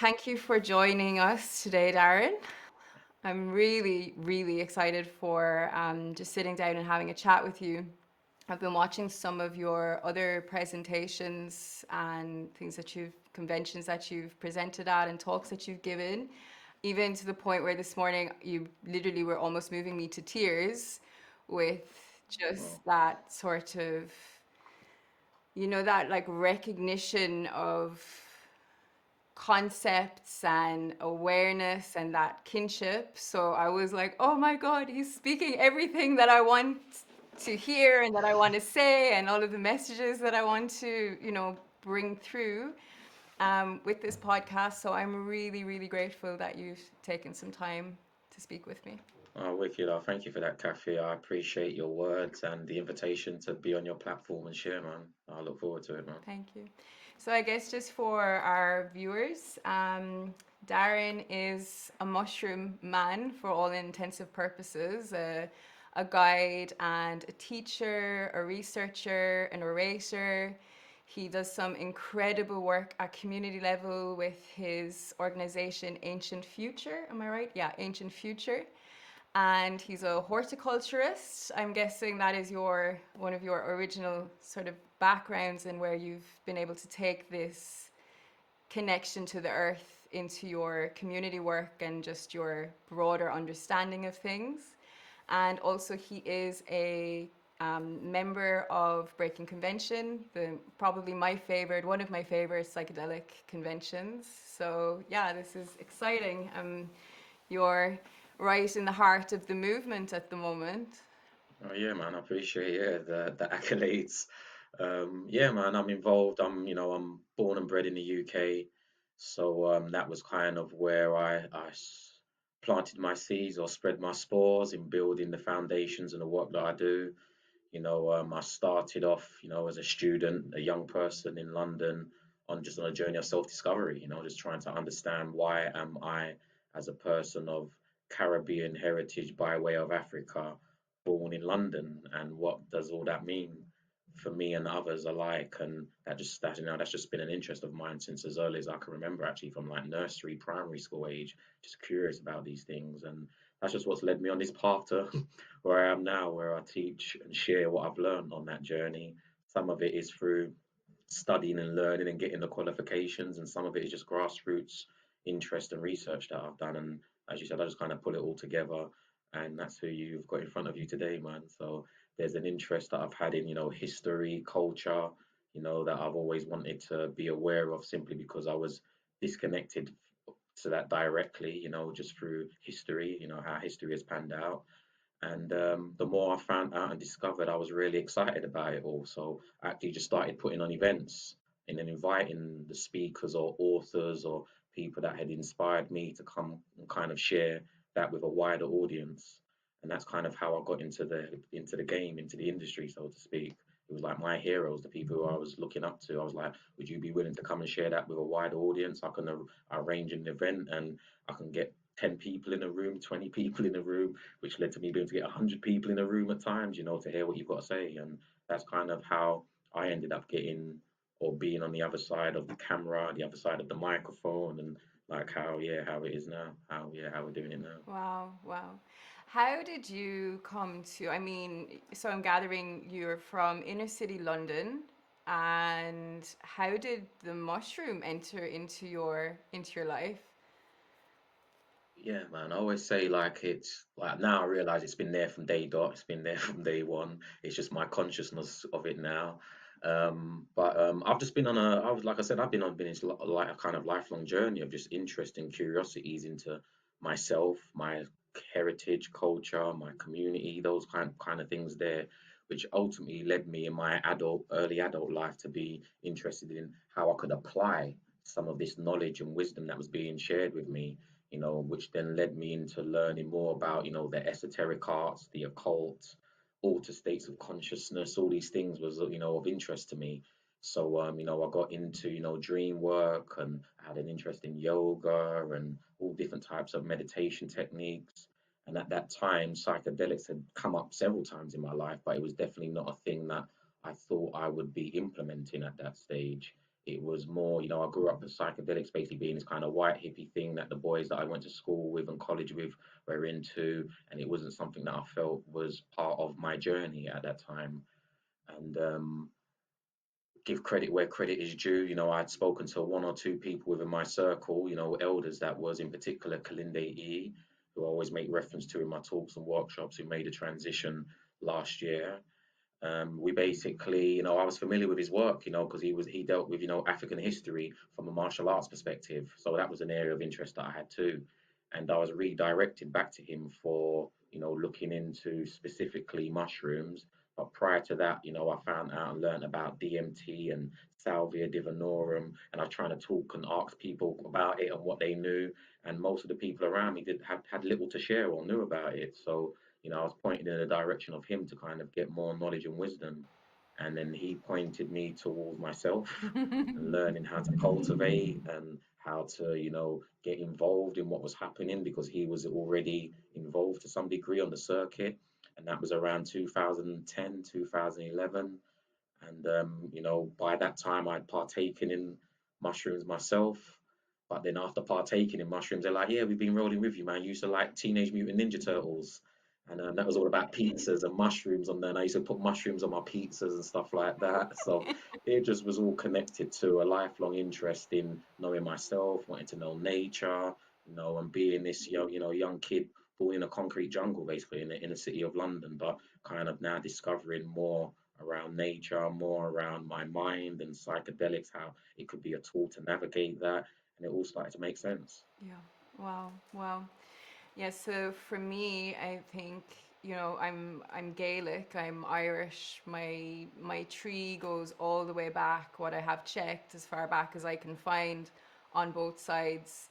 Thank you for joining us today, Darren. I'm really, really excited for just sitting down and having a chat with you. I've been watching some of your other presentations and conventions that you've presented at and talks that you've given, even to the point where this morning you literally were almost moving me to tears with Oh, just that sort of, that like recognition of concepts and awareness and that kinship. So I was like, oh my God, he's speaking everything that I want to hear and that I want to say, and all of the messages that I want to, bring through with this podcast. So I'm really, really grateful that you've taken some time to speak with me. wicked. Thank you for that, Kathy. I appreciate your words and the invitation to be on your platform and share, man. I look forward to it, man. Thank you. So I guess just for our viewers, Darren is a mushroom man for all intensive purposes, a guide and a teacher, a researcher, an orator. He does some incredible work at community level with his organization Ancient Future. Am I right? Yeah, Ancient Future. And he's a horticulturist. I'm guessing that is your one of your original sort of backgrounds and where you've been able to take this connection to the earth into your community work and just your broader understanding of things. And also, he is a member of Breaking Convention, probably one of my favorite psychedelic conventions. So yeah, this is exciting. You're right in the heart of the movement at the moment. Oh yeah, man. I appreciate the accolades. Yeah, man. I'm involved. I'm born and bred in the UK, so that was kind of where planted my seeds or spread my spores in building the foundations and the work that I do. I started off, as a student, a young person in London, on a journey of self-discovery. Just trying to understand why am I, as a person of Caribbean heritage by way of Africa, born in London, and what does all that mean for me and others alike? And that's just been an interest of mine since as early as I can remember, actually, from like nursery, primary school age, just curious about these things. And that's just what's led me on this path to where I am now, where I teach and share what I've learned on that journey. Some of it is through studying and learning and getting the qualifications, and some of it is just grassroots interest and research that I've done. And as you said, I just kind of pull it all together, and that's who you've got in front of you today, man. So there's an interest that I've had in, history, culture, that I've always wanted to be aware of simply because I was disconnected to that directly, just through history, how history has panned out. And the more I found out and discovered, I was really excited about it all. So I actually just started putting on events and then inviting the speakers or authors or people that had inspired me to come and kind of share that with a wider audience. And that's kind of how I got into the game, into the industry, so to speak. It was like my heroes, the people who I was looking up to. I was like, would you be willing to come and share that with a wider audience? I can arrange an event and I can get 10 people in a room, 20 people in a room, which led to me being able to get 100 people in a room at times, to hear what you've got to say. And that's kind of how I ended up getting or being on the other side of the camera, the other side of the microphone, and like how it is now, how we're doing it now. Wow, wow. How did you come to, I mean, so I'm gathering you're from inner city London, and how did the mushroom enter into your life? Yeah, man. I always say like it's like now I realize it's been there from day dot. It's been there from day one. It's just my consciousness of it now. But I've just been on a. I was like I said, I've been on been like a kind of lifelong journey of just interest and curiosities into myself, my heritage, culture, my community, those kind of things there, which ultimately led me in my early adult life to be interested in how I could apply some of this knowledge and wisdom that was being shared with me, which then led me into learning more about, the esoteric arts, the occult, altered states of consciousness. All these things was, of interest to me. So, I got into, dream work, and I had an interest in yoga and all different types of meditation techniques. And at that time, psychedelics had come up several times in my life, but it was definitely not a thing that I thought I would be implementing at that stage. It was more, I grew up with psychedelics basically being this kind of white hippie thing that the boys that I went to school with and college with were into, and it wasn't something that I felt was part of my journey at that time. And give credit where credit is due. I'd spoken to one or two people within my circle, elders that was in particular Kilindi Lyi, who I always make reference to in my talks and workshops, who made a transition last year. We basically, I was familiar with his work, because he dealt with, African history from a martial arts perspective. So that was an area of interest that I had too. And I was redirected back to him for, looking into specifically mushrooms. But prior to that, I found out and learned about DMT and Salvia divinorum, and I was trying to talk and ask people about it and what they knew. And most of the people around me did have had little to share or knew about it. So I was pointed in the direction of him to kind of get more knowledge and wisdom. And then he pointed me towards myself and learning how to cultivate and how to, get involved in what was happening because he was already involved to some degree on the circuit. And that was around 2010, 2011. And, by that time, I'd partaken in mushrooms myself. But then after partaking in mushrooms, they're like, yeah, we've been rolling with you, man. You used to like Teenage Mutant Ninja Turtles. And that was all about pizzas and mushrooms on there. And I used to put mushrooms on my pizzas and stuff like that. So it just was all connected to a lifelong interest in knowing myself, wanting to know nature, and being this young kid born in a concrete jungle, basically in the inner city of London, but kind of now discovering more around nature, more around my mind and psychedelics, how it could be a tool to navigate that. And it all started to make sense. Yeah. Wow. Wow. Yeah, so for me, I think, I'm Gaelic, I'm Irish. My tree goes all the way back. What I have checked as far back as I can find on both sides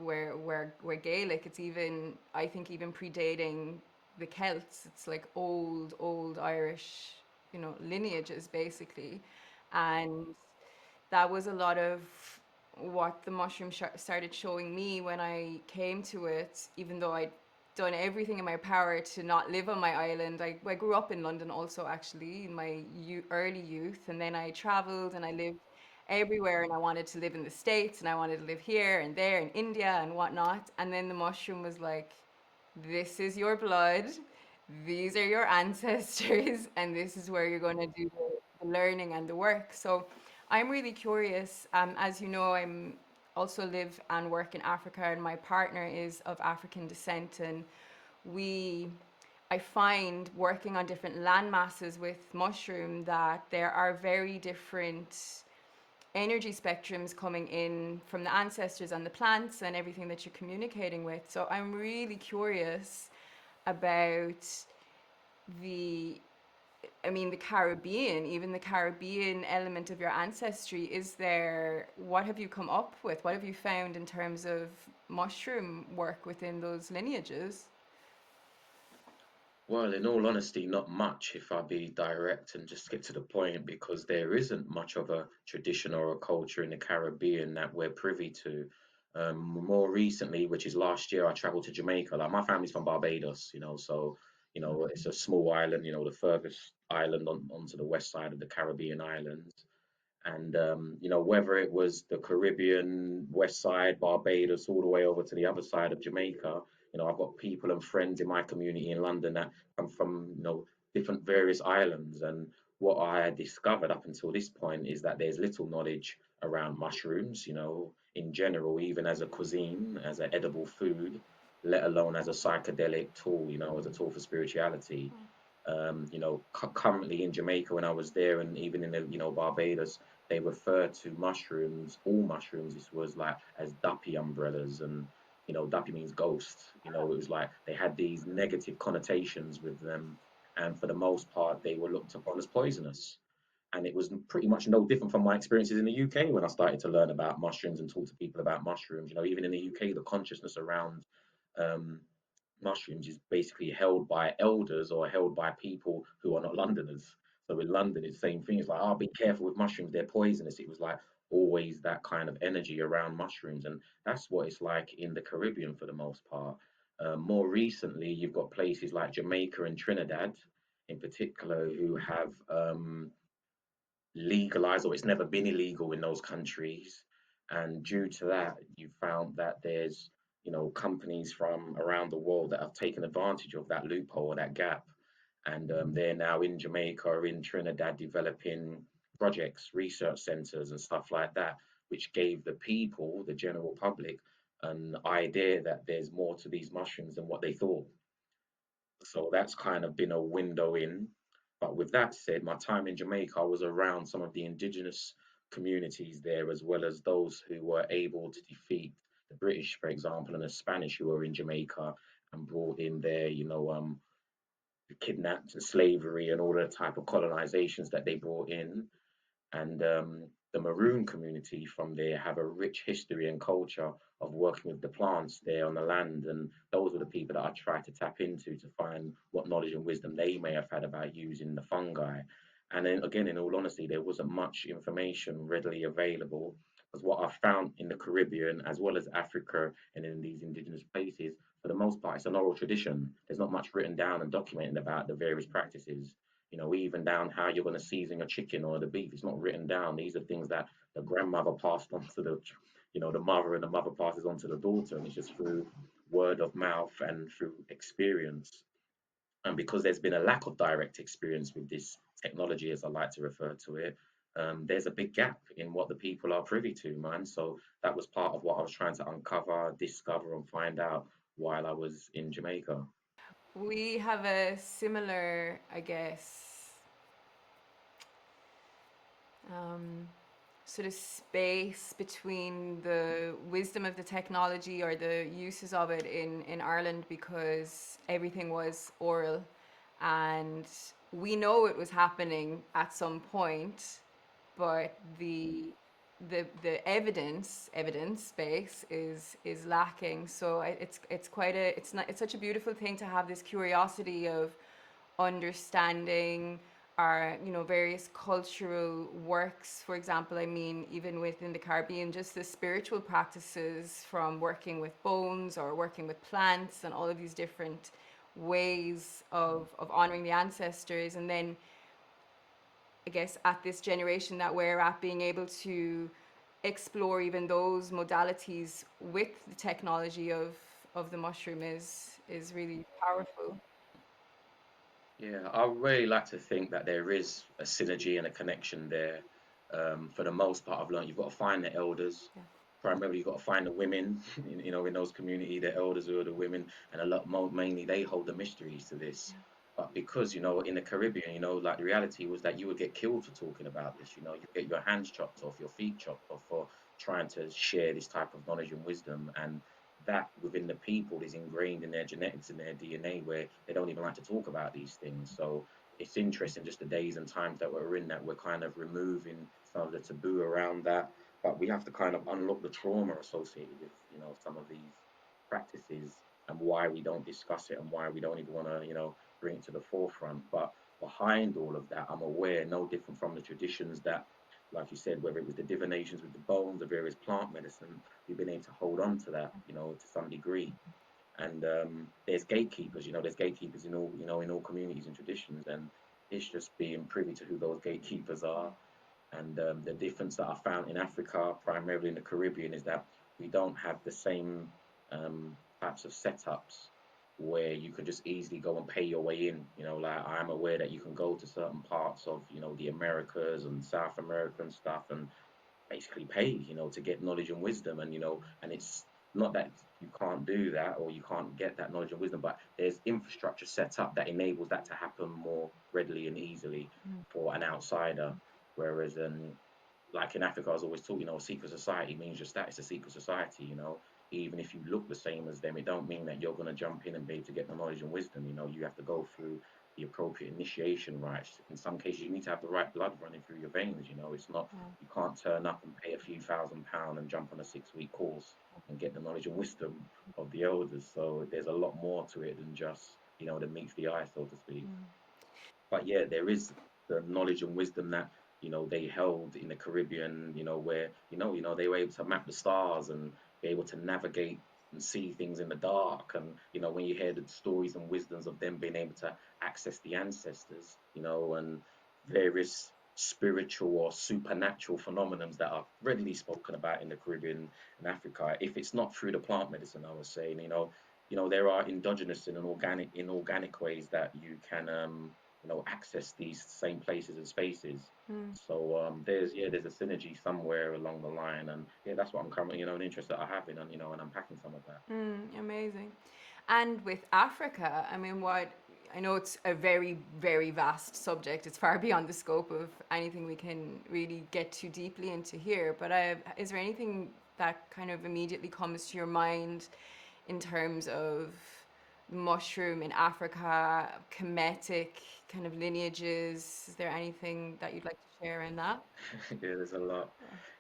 where Gaelic, it's even, I think, even predating the Celts. It's like old Irish, lineages basically. And that was a lot of what the mushroom started showing me when I came to it, even though I'd done everything in my power to not live on my island. I grew up in London also, actually, in my early youth, and then I traveled and I lived everywhere, and I wanted to live in the States, and I wanted to live here and there in India and whatnot. And then the mushroom was like, this is your blood, these are your ancestors, and this is where you're going to do the learning and the work. So I'm really curious. As you know, I'm also live and work in Africa, and my partner is of African descent, and we I find working on different land masses with mushroom that there are very different energy spectrums coming in from the ancestors and the plants and everything that you're communicating with. So I'm really curious about the the Caribbean, even the Caribbean element of your ancestry. What have you come up with? What have you found in terms of mushroom work within those lineages? Well, in all honesty, not much, if I be direct and just get to the point, because there isn't much of a tradition or a culture in the Caribbean that we're privy to. More recently, which is last year, I traveled to Jamaica. Like my family's from Barbados, so it's a small island, the furthest island onto the west side of the Caribbean islands. And whether it was the Caribbean, West Side, Barbados, all the way over to the other side of Jamaica, I've got people and friends in my community in London that come from, different various islands. And what I had discovered up until this point is that there's little knowledge around mushrooms, in general, even as a cuisine, as an edible food, let alone as a psychedelic tool, as a tool for spirituality. Currently in Jamaica when I was there, and even in the Barbados, they refer to mushrooms, all mushrooms. This was like as duppy umbrellas, and duppy means ghost. It was like they had these negative connotations with them, and for the most part, they were looked upon as poisonous. And it was pretty much no different from my experiences in the UK when I started to learn about mushrooms and talk to people about mushrooms. Even in the UK, the consciousness around um, mushrooms is basically held by elders or held by people who are not Londoners. So in London, it's the same thing. It's like, oh, be careful with mushrooms, they're poisonous. It was like always that kind of energy around mushrooms. And that's what it's like in the Caribbean for the most part. More recently, you've got places like Jamaica and Trinidad in particular who have legalized, or it's never been illegal in those countries. And due to that, you found that there's, companies from around the world that have taken advantage of that loophole or that gap. And they're now in Jamaica or in Trinidad developing projects, research centers, and stuff like that, which gave the people, the general public, an idea that there's more to these mushrooms than what they thought. So that's kind of been a window in. But with that said, my time in Jamaica, I was around some of the indigenous communities there, as well as those who were able to defeat the British, for example, and the Spanish who were in Jamaica and brought in their, kidnapped and slavery and all the type of colonizations that they brought in. And the Maroon community from there have a rich history and culture of working with the plants there on the land. And those were the people that I tried to tap into to find what knowledge and wisdom they may have had about using the fungi. And then again, in all honesty, there wasn't much information readily available. Because what I found in the Caribbean, as well as Africa and in these indigenous places, for the most part, it's an oral tradition. There's not much written down and documented about the various practices, even down how you're going to season a chicken or the beef. It's not written down. These are things that the grandmother passed on to the mother, and the mother passes on to the daughter, and it's just through word of mouth and through experience. And because there's been a lack of direct experience with this technology, as I like to refer to it, there's a big gap in what the people are privy to, man. So that was part of what I was trying to uncover, discover, and find out while I was in Jamaica. We have a similar, I guess, um, sort of space between the wisdom of the technology or the uses of it in Ireland, because everything was oral, and we know it was happening at some point, but the evidence base is lacking. So it's quite a it's not it's such a beautiful thing to have this curiosity of understanding our various cultural works. For example, I mean, even within the Caribbean, just the spiritual practices, from working with bones or working with plants and all of these different ways of honoring the ancestors. And then I guess at this generation that we're at, being able to explore even those modalities with the technology of the mushroom is really powerful. Yeah, I really like to think that there is a synergy and a connection there. For the most part, I've learned you've got to find the elders. Yeah. Primarily, you've got to find the women, in those community, the elders who are the women, and a lot more, mainly they hold the mysteries to this. But because, in the Caribbean, like the reality was that you would get killed for talking about this. You get your hands chopped off, your feet chopped off for trying to share this type of knowledge and wisdom. And that within the people is ingrained in their genetics and their DNA, where they don't even like to talk about these things. So it's interesting just the days and times that we're in, that we're kind of removing some of the taboo around that, but we have to kind of unlock the trauma associated with some of these practices, and why we don't discuss it and why we don't even want to bring it to the forefront. But behind all of that, I'm aware, no different from the traditions that, like you said, whether it was the divinations with the bones, the various plant medicine, we've been able to hold on to that, to some degree. And there's gatekeepers, there's gatekeepers in all, in all communities and traditions, and it's just being privy to who those gatekeepers are. And the difference that I found in Africa, primarily in the Caribbean, is that we don't have the same types of setups where you can just easily go and pay your way in. Like I'm aware that you can go to certain parts of, the Americas and South America and stuff, and basically pay, to get knowledge and wisdom. And and it's not that you can't do that or you can't get that knowledge and wisdom, but there's infrastructure set up that enables that to happen more readily and easily for an outsider. Whereas like in Africa, I was always taught, a secret society means just that, it's a secret society. Even if you look the same as them, it don't mean that you're going to jump in and be able to get the knowledge and wisdom. You have to go through the appropriate initiation rites. In some cases, you need to have the right blood running through your veins. It's not, you can't turn up and pay a few £1,000 and jump on a 6-week course and get the knowledge and wisdom of the elders. So there's a lot more to it than just, that meets the eye, so to speak. But yeah, there is the knowledge and wisdom that they held in the Caribbean, where they were able to map the stars and be able to navigate and see things in the dark. And when you hear the stories and wisdoms of them being able to access the ancestors, and various spiritual or supernatural phenomenons that are readily spoken about in the Caribbean and Africa, if it's not through the plant medicine, I was saying, there are endogenous and inorganic ways that you can, access these same places and spaces. Mm. So there's a synergy somewhere along the line, and yeah, that's what I'm currently, an interest that I have in, and unpacking some of that. Amazing. And with Africa, I mean, what I know it's a very, very vast subject. It's far beyond the scope of anything we can really get too deeply into here. But is there anything that kind of immediately comes to your mind in terms of mushroom in Africa, Kemetic kind of lineages? Is there anything that you'd like to share in that? Yeah, there's a lot.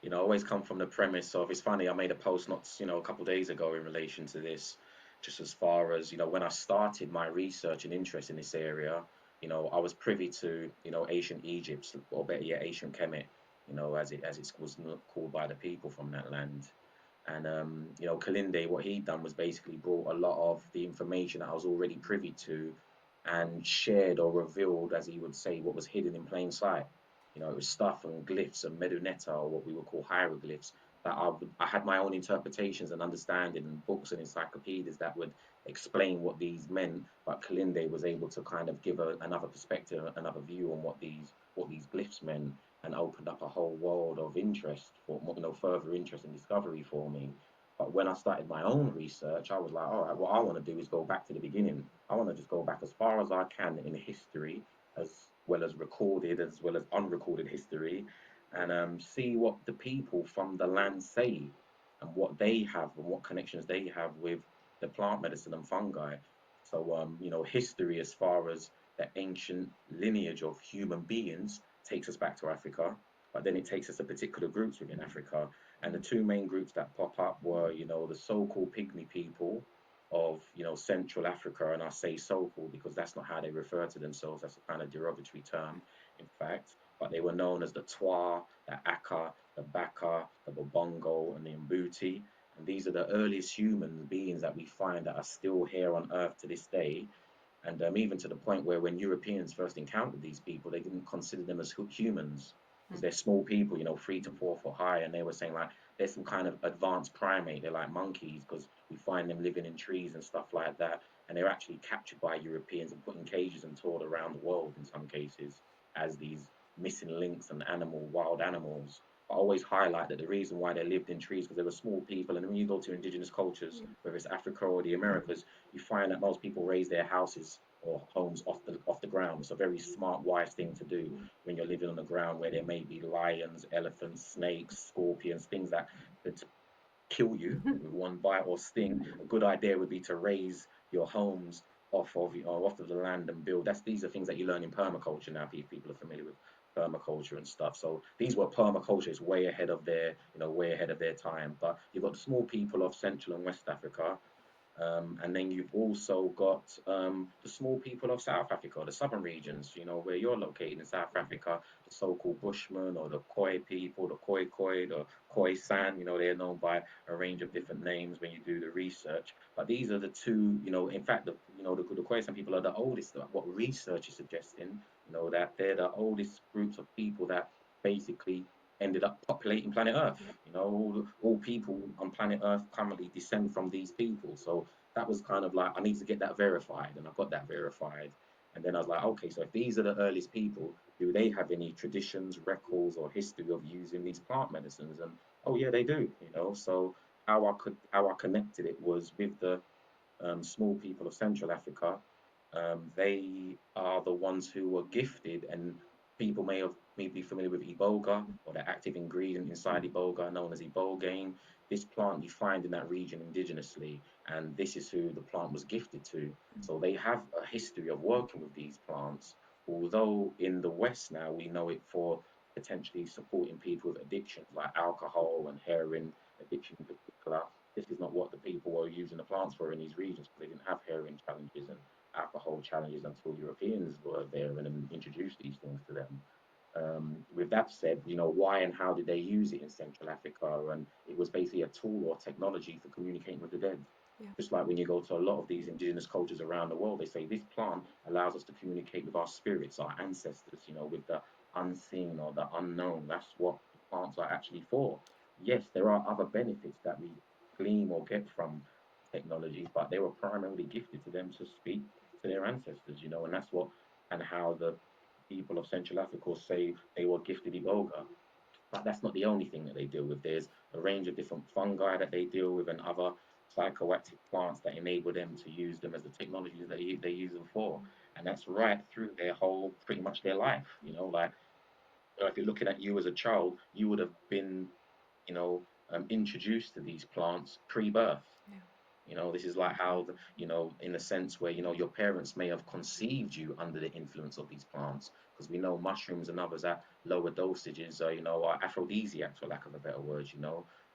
I always come from the premise of, it's funny, I made a post not, a couple of days ago in relation to this, just as far as, when I started my research and interest in this area, I was privy to, ancient Egypt, or better yet, ancient Kemet, as it was called by the people from that land. And Kilindi, what he'd done was basically brought a lot of the information that I was already privy to and shared or revealed, as he would say, what was hidden in plain sight. It was stuff and glyphs and medunetta, or what we would call hieroglyphs, that I had my own interpretations and understanding, and books and encyclopedias that would explain what these meant. But Kalinde was able to kind of give another perspective, another view on what these glyphs meant, and opened up a whole world of interest for, further interest and discovery for me. But when I started my own research, I was like, all right, what I want to do is go back to the beginning. I want to just go back as far as I can in history, as well as recorded, as well as unrecorded history, and see what the people from the land say, and what they have, and what connections they have with the plant medicine and fungi. So, history as far as the ancient lineage of human beings takes us back to Africa, but then it takes us to particular groups within Africa. And the two main groups that pop up were, the so-called pygmy people of, Central Africa. And I say so-called because that's not how they refer to themselves. That's a kind of derogatory term, in fact. But they were known as the Twa, the Aka, the Baka, the Babongo, and the Mbuti. And these are the earliest human beings that we find that are still here on Earth to this day. And even to the point where when Europeans first encountered these people, they didn't consider them as humans, because they're small people, 3 to 4 foot high. And they were saying, like, there's some kind of advanced primate. They're like monkeys, because we find them living in trees and stuff like that. And they're actually captured by Europeans and put in cages and toured around the world in some cases as these missing links and wild animals. I always highlight that the reason why they lived in trees, because they were small people. And when you go to indigenous cultures, whether it's Africa or the Americas, you find that most people raise their houses or homes off the ground. It's a very smart, wise thing to do when you're living on the ground, where there may be lions, elephants, snakes, scorpions, things that could kill you with one bite or sting. A good idea would be to raise your homes off of the land and build. These are things that you learn in permaculture now. People are familiar with permaculture and stuff. So these were permaculture way ahead of their time. But you've got the small people of Central and West Africa, and then you've also got the small people of South Africa, the southern regions, where you're located in South Africa, the so-called Bushmen, or the Khoi people, the Khoi, the Khoi San. They're known by a range of different names when you do the research. But these are the two, in fact, the Khoi San people are the oldest. What research is suggesting, that they're the oldest groups of people that basically ended up populating planet Earth. All people on planet Earth currently descend from these people. So that was kind of like, I need to get that verified, and I got that verified. And then I was like, okay, so if these are the earliest people, do they have any traditions, records, or history of using these plant medicines? And oh yeah, they do. So how I connected it was with the small people of Central Africa. They are the ones who were gifted, and people may be familiar with iboga, or the active ingredient inside iboga known as ibogaine. This plant you find in that region indigenously, and this is who the plant was gifted to. So they have a history of working with these plants. Although in the West now we know it for potentially supporting people with addictions like alcohol and heroin addiction in particular. This is not what the people were using the plants for in these regions, because they didn't have heroin challenges and alcohol challenges until Europeans were there and introduced these things to them. With that said, why and how did they use it in Central Africa? And it was basically a tool or technology for communicating with the dead. Yeah. Just like when you go to a lot of these indigenous cultures around the world, they say this plant allows us to communicate with our spirits, our ancestors, with the unseen or the unknown. That's what the plants are actually for. Yes, there are other benefits that we glean or get from technologies, but they were primarily gifted to them to speak to their ancestors, and that's what and how the people of Central Africa say they were gifted Iboga. But that's not the only thing that they deal with. There's a range of different fungi that they deal with and other psychoactive plants that enable them to use them as the technologies that they use them for. And that's right through their whole, pretty much their life. Like if you're looking at you as a child, you would have been, introduced to these plants pre-birth. Yeah. This is like how, in a sense where, your parents may have conceived you under the influence of these plants, because we know mushrooms and others at lower dosages are aphrodisiacs, for lack of a better word,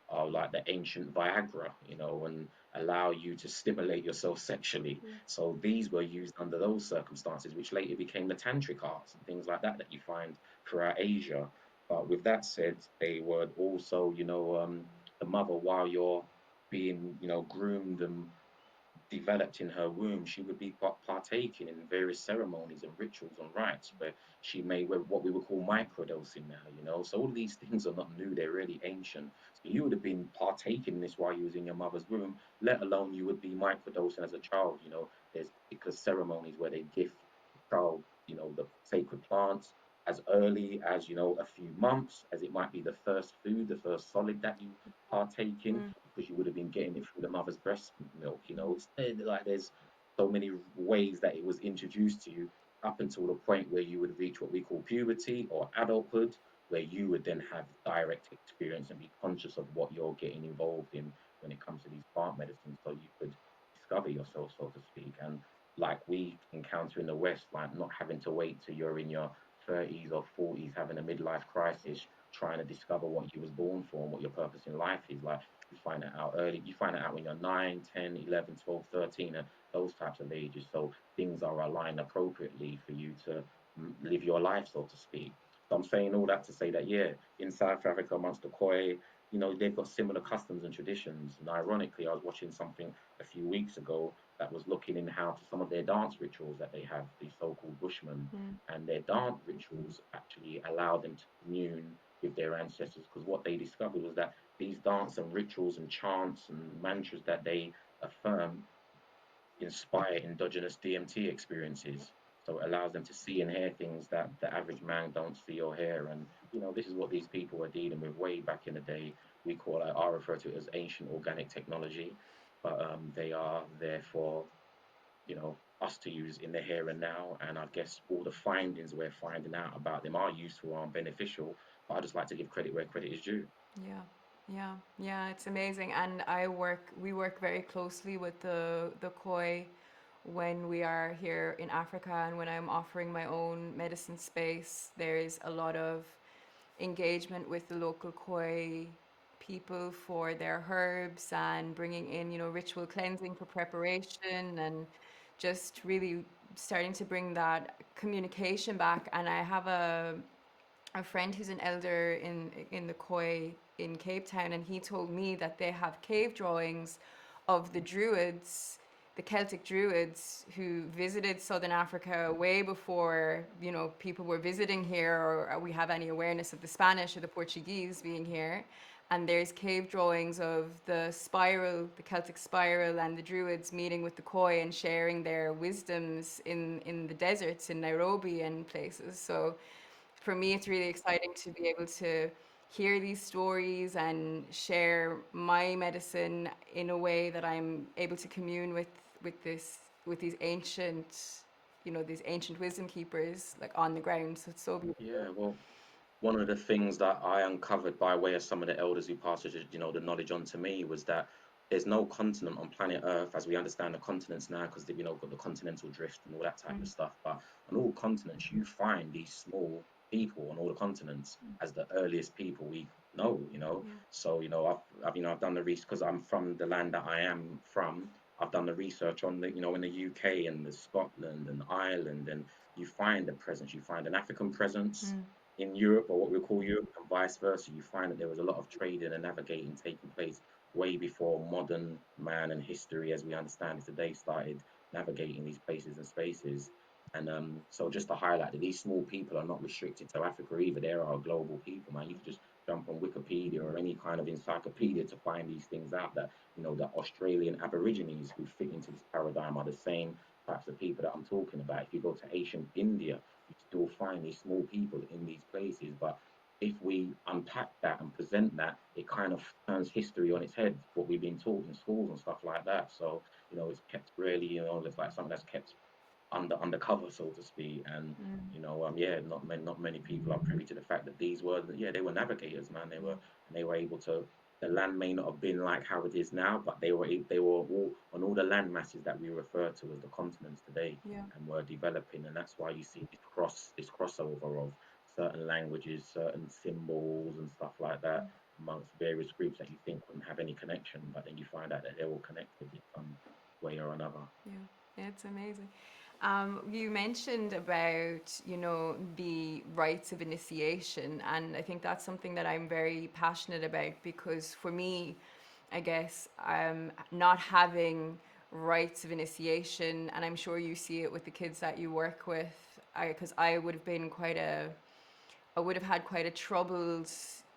are like the ancient Viagra, and allow you to stimulate yourself sexually. Yeah. So these were used under those circumstances, which later became the tantric arts and things like that you find throughout Asia. But with that said, they would also, the mother, while you're being, groomed and developed in her womb, she would be partaking in various ceremonies and rituals and rites where she may what we would call microdosing now. So all of these things are not new; they're really ancient. So you would have been partaking in this while you was in your mother's womb, let alone you would be microdosing as a child. There's particular ceremonies where they gift the child, the sacred plants as early as a few months, as it might be the first food, the first solid that you partake in, Mm. because you would have been getting it through the mother's breast milk. Like there's so many ways that it was introduced to you up until the point where you would reach what we call puberty or adulthood, where you would then have direct experience and be conscious of what you're getting involved in when it comes to these plant medicines, so you could discover yourself, so to speak. And like we encounter in the West, like not having to wait till you're in your 30s or 40s having a midlife crisis trying to discover what you was born for and what your purpose in life is. Like you find it out early. You find it out when you're 9, 10, 11, 12, 13, and those types of ages. So things are aligned appropriately for you to live your life, so to speak. So I'm saying all that to say that, yeah, in South Africa, amongst the Khoi, they've got similar customs and traditions. And ironically, I was watching something a few weeks ago that was looking in how to some of their dance rituals that they have, these so-called Bushmen, Mm. and their dance rituals actually allow them to commune with their ancestors, because what they discovered was that these dance and rituals and chants and mantras that they affirm inspire endogenous DMT experiences. So it allows them to see and hear things that the average man don't see or hear. And this is what these people were dealing with way back in the day. I refer to it as ancient organic technology, but they are therefore us to use in the here and now. And I guess all the findings we're finding out about them are useful and beneficial. But I just like to give credit where credit is due. Yeah, yeah, yeah. It's amazing, and we work very closely with the Khoi when we are here in Africa, and when I'm offering my own medicine space. There's a lot of engagement with the local Khoi people for their herbs and bringing in, ritual cleansing for preparation and just really starting to bring that communication back. And I have a friend who's an elder in the Khoi in Cape Town, and he told me that they have cave drawings of the Druids, the Celtic Druids who visited Southern Africa way before people were visiting here, or we have any awareness of the Spanish or the Portuguese being here. And there's cave drawings of the spiral, the Celtic spiral, and the Druids meeting with the Khoi and sharing their wisdoms in the deserts in Nairobi and places. So for me, it's really exciting to be able to hear these stories and share my medicine in a way that I'm able to commune with these ancient, these ancient wisdom keepers like on the ground. So it's so beautiful. Yeah, well, one of the things that I uncovered by way of some of the elders who passed, the knowledge on to me, was that there's no continent on planet Earth as we understand the continents now, because got the continental drift and all that type of Mm. stuff. But on all continents, you find these small people on all the continents as the earliest people we know. Yeah. So I've done the research because I'm from the land that I am from. I've done the research on the in the UK and the Scotland and Ireland, and you find a presence, you find an African presence Mm. in Europe, or what we call Europe, and vice versa. You find that there was a lot of trading and navigating taking place way before modern man and history, as we understand it today, started navigating these places and spaces. And so just to highlight that these small people are not restricted to Africa either. There are global people, man. You can just jump on Wikipedia or any kind of encyclopedia to find these things out that, the Australian Aborigines who fit into this paradigm are the same types of people that I'm talking about. If you go to ancient India, you still find these small people in these places. But if we unpack that and present that, it kind of turns history on its head, what we've been taught in schools and stuff like that. So, it's kept really, it's like something that's kept undercover, so to speak. And Mm, yeah, not many people are privy to the fact that these were, yeah, they were navigators, man. yeah, They were able to. The land may not have been like how it is now, but they were all on all the land masses that we refer to as the continents today, yeah. and were developing. And that's why you see this crossover of certain languages, certain symbols, and stuff like that amongst various groups that you think wouldn't have any connection, but then you find out that they're all connected in some way or another. Yeah, it's amazing. You mentioned about, the rites of initiation, and I think that's something that I'm very passionate about because for me, I guess, not having rites of initiation, and I'm sure you see it with the kids that you work with, because I would have been I would have had quite a troubled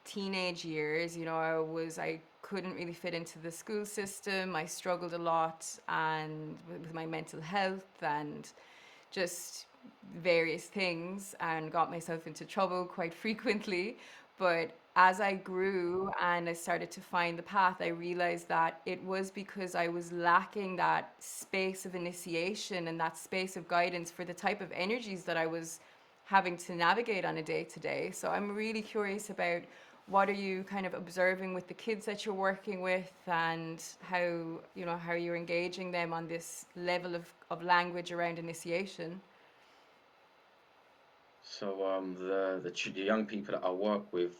teenage years. I couldn't really fit into the school system. I struggled a lot and with my mental health and just various things and got myself into trouble quite frequently. But as I grew and I started to find the path, I realized that it was because I was lacking that space of initiation and that space of guidance for the type of energies that I was having to navigate on a day to day. So I'm really curious about what are you kind of observing with the kids that you're working with and how you're engaging them on this level of language around initiation. So the young people that I work with,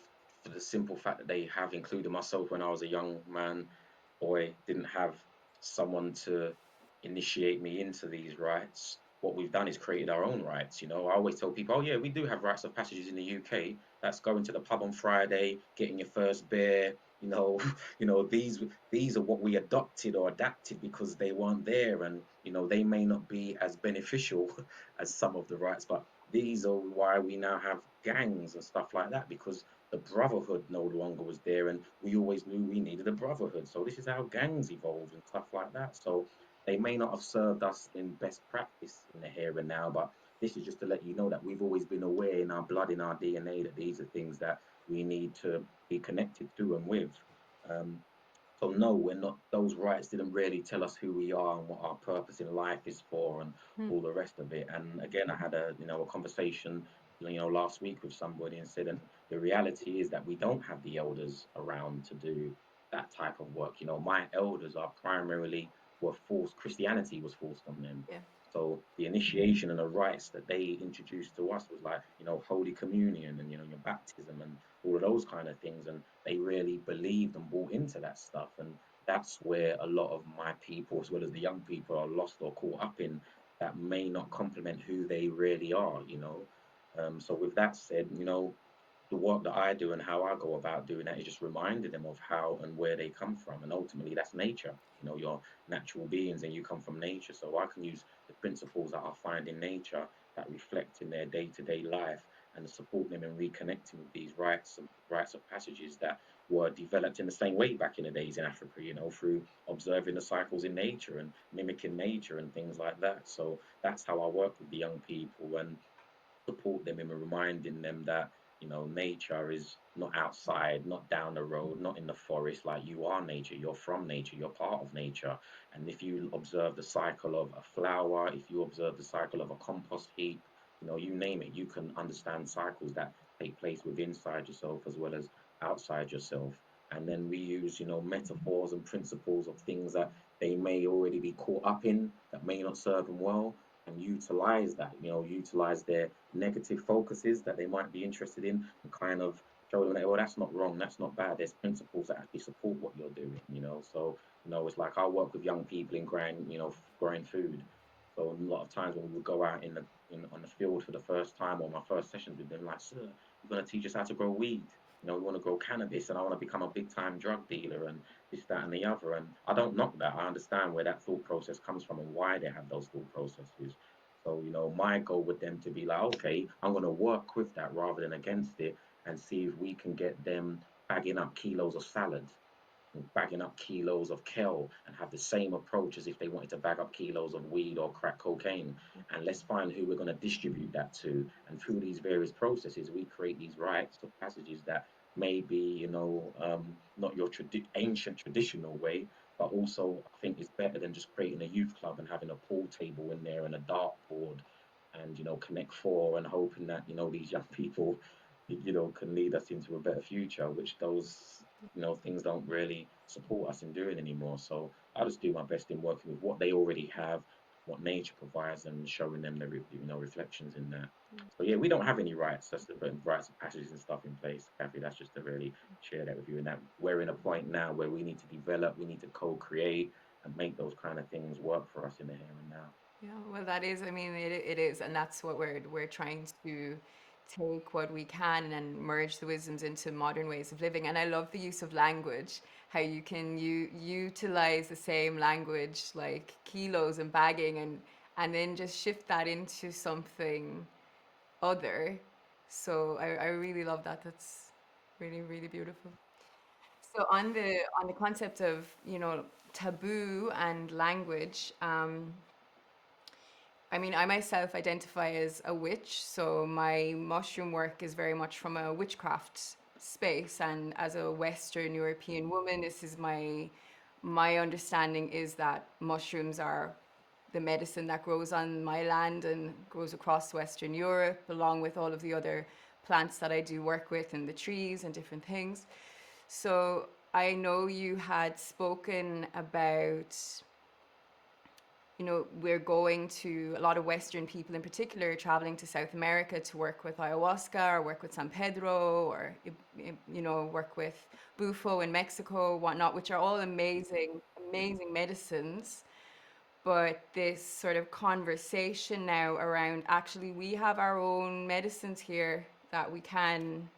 for the simple fact that they have, included myself when I was a young man, boy, didn't have someone to initiate me into these rites. What we've done is created our own rites. I always tell people, oh yeah, we do have rites of passages in the UK. That's going to the pub on Friday, getting your first beer. these are what we adopted or adapted because they weren't there, and they may not be as beneficial as some of the rites, but these are why we now have gangs and stuff like that, because the brotherhood no longer was there, and we always knew we needed a brotherhood. So this is how gangs evolved and stuff like that. So they may not have served us in best practice in the here and now, but this is just to let you know that we've always been aware in our blood, in our DNA, that these are things that we need to be connected to and with. Um, so no, we're not. Those rights didn't really tell us who we are and what our purpose in life is for, and Hmm. all the rest of it. And again, I had a conversation, last week with somebody and said, and the reality is that we don't have the elders around to do that type of work. My elders are primarily were forced. Christianity was forced on them. Yeah. So the initiation and the rites that they introduced to us was like, Holy Communion and your baptism and all of those kind of things. And they really believed and bought into that stuff. And that's where a lot of my people, as well as the young people, are lost or caught up in, that may not complement who they really are. So with that said, the work that I do and how I go about doing that is just reminding them of how and where they come from. And ultimately, that's nature. You're natural beings and you come from nature. So I can use the principles that I find in nature that reflect in their day to day life and support them in reconnecting with these rites of passages that were developed in the same way back in the days in Africa, through observing the cycles in nature and mimicking nature and things like that. So that's how I work with the young people and support them in reminding them that nature is not outside, not down the road, not in the forest. Like, you are nature, you're from nature, you're part of nature. And if you observe the cycle of a flower, if you observe the cycle of a compost heap, you name it, you can understand cycles that take place within inside yourself as well as outside yourself. And then we use metaphors and principles of things that they may already be caught up in that may not serve them well, and utilize that, utilize their negative focuses that they might be interested in, and kind of show them that, well, that's not wrong, that's not bad. There's principles that actually support what you're doing. So, it's like I work with young people in growing food. So a lot of times when we would go out on the field for the first time, or my first sessions with them, like, sir, you're going to teach us how to grow weed. We want to grow cannabis, and I want to become a big time drug dealer, and this, that, and the other. And I don't knock that. I understand where that thought process comes from and why they have those thought processes. So, my goal with them to be like, okay, I'm going to work with that rather than against it and see if we can get them bagging up kilos of salad and bagging up kilos of kale and have the same approach as if they wanted to bag up kilos of weed or crack cocaine. And let's find who we're going to distribute that to. And through these various processes, we create these rites of passages that may be, not your ancient traditional way, but also I think it's better than just creating a youth club and having a pool table in there and a dartboard and, connect four and hoping that, these young people, can lead us into a better future, which those things don't really support us in doing anymore. So I just do my best in working with what they already have, what nature provides, and showing them the reflections in that. So yeah, we don't have any rights. That's the rights of passages and stuff in place, Kathy. That's just to really share that with you. And that we're in a point now where we need to develop, we need to co-create, and make those kind of things work for us in the here and now. Yeah, well, that is, I mean, it is, and that's what we're trying to take what we can and merge the wisdoms into modern ways of living. And I love the use of language, how you can utilize the same language like kilos and bagging, and then just shift that into something other. So I really love that. That's really, really beautiful. So on the concept of, taboo and language, I mean, I myself identify as a witch, so my mushroom work is very much from a witchcraft space. And as a Western European woman, this is my understanding is that mushrooms are the medicine that grows on my land and grows across Western Europe, along with all of the other plants that I do work with and the trees and different things. So I know you had spoken about, we're going to a lot of Western people in particular traveling to South America to work with ayahuasca or work with San Pedro or, work with Bufo in Mexico, whatnot, which are all amazing, amazing medicines. But this sort of conversation now around actually we have our own medicines here that we can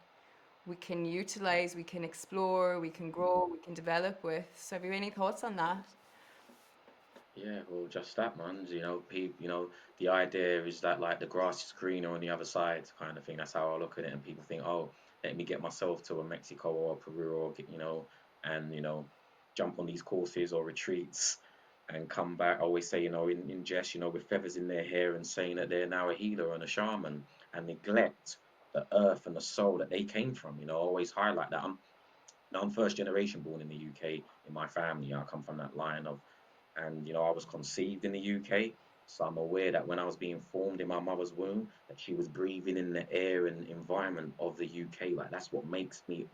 utilize, we can explore, we can grow, we can develop with. So have you any thoughts on that? Yeah, well, just that, man. People, the idea is that like the grass is greener on the other side, kind of thing. That's how I look at it. And people think, oh, let me get myself to a Mexico or Peru or and jump on these courses or retreats and come back. I always say, in jest, with feathers in their hair and saying that they're now a healer and a shaman and neglect the earth and the soul that they came from. I always highlight that. I'm first generation born in the UK in my family. I come from that line of and I was conceived in the UK, so I'm aware that when I was being formed in my mother's womb, that she was breathing in the air and environment of the UK. Like that's what makes me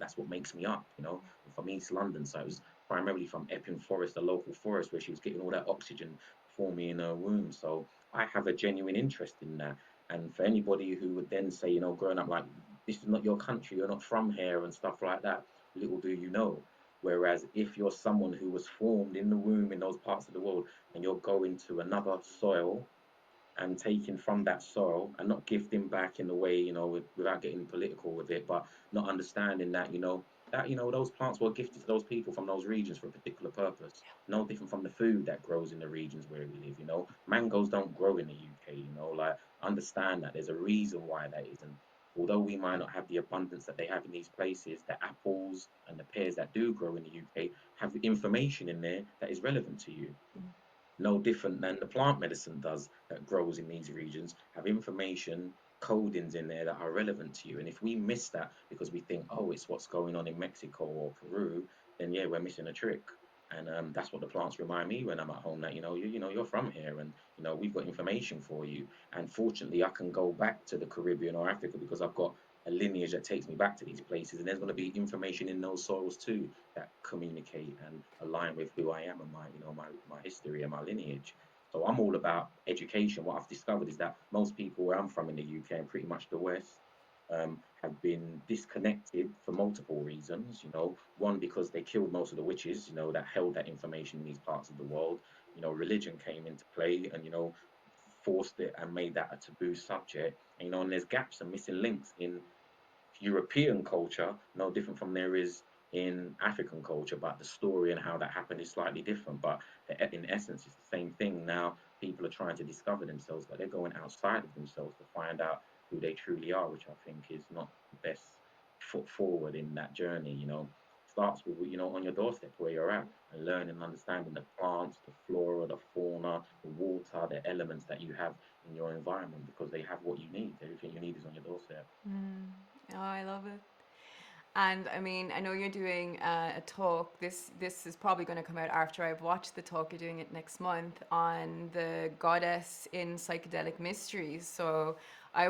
up. I'm from East London, so it was primarily from Epping Forest, the local forest, where she was getting all that oxygen for me in her womb. So I have a genuine interest in that. And for anybody who would then say, growing up like this is not your country, you're not from here, and stuff like that, little do you know. Whereas if you're someone who was formed in the womb in those parts of the world and you're going to another soil and taking from that soil and not gifting back in the way, without getting political with it, but not understanding that, those plants were gifted to those people from those regions for a particular purpose. No different from the food that grows in the regions where we live. Mangoes don't grow in the UK, like understand that there's a reason why that is. And although we might not have the abundance that they have in these places, the apples and the pears that do grow in the UK have information in there that is relevant to you, no different than the plant medicine does that grows in these regions, have information, codings in there that are relevant to you. And if we miss that because we think, oh, it's what's going on in Mexico or Peru, then yeah, we're missing a trick. And that's what the plants remind me when I'm at home that you're from here and we've got information for you. And fortunately, I can go back to the Caribbean or Africa because I've got a lineage that takes me back to these places, and there's going to be information in those soils too that communicate and align with who I am and my history and my lineage. So I'm all about education. What I've discovered is that most people where I'm from in the UK and pretty much the West have been disconnected for multiple reasons. One because they killed most of the witches, that held that information in these parts of the world. Religion came into play and forced it and made that a taboo subject. And there's gaps and missing links in European culture, no different from there is in African culture, but the story and how that happened is slightly different. But in essence, it's the same thing. Now, people are trying to discover themselves, but they're going outside of themselves to find out who they truly are, which I think is not the best foot forward in that journey. Starts with, on your doorstep where you're at, and learning and understanding the plants, the flora, the fauna, the water, the elements that you have in your environment, because they have what you need. Everything you need is on your doorstep. Oh, I love it. And I mean, I know you're doing a talk. This is probably going to come out after I've watched the talk. You're doing it next month on the goddess in psychedelic mysteries. So I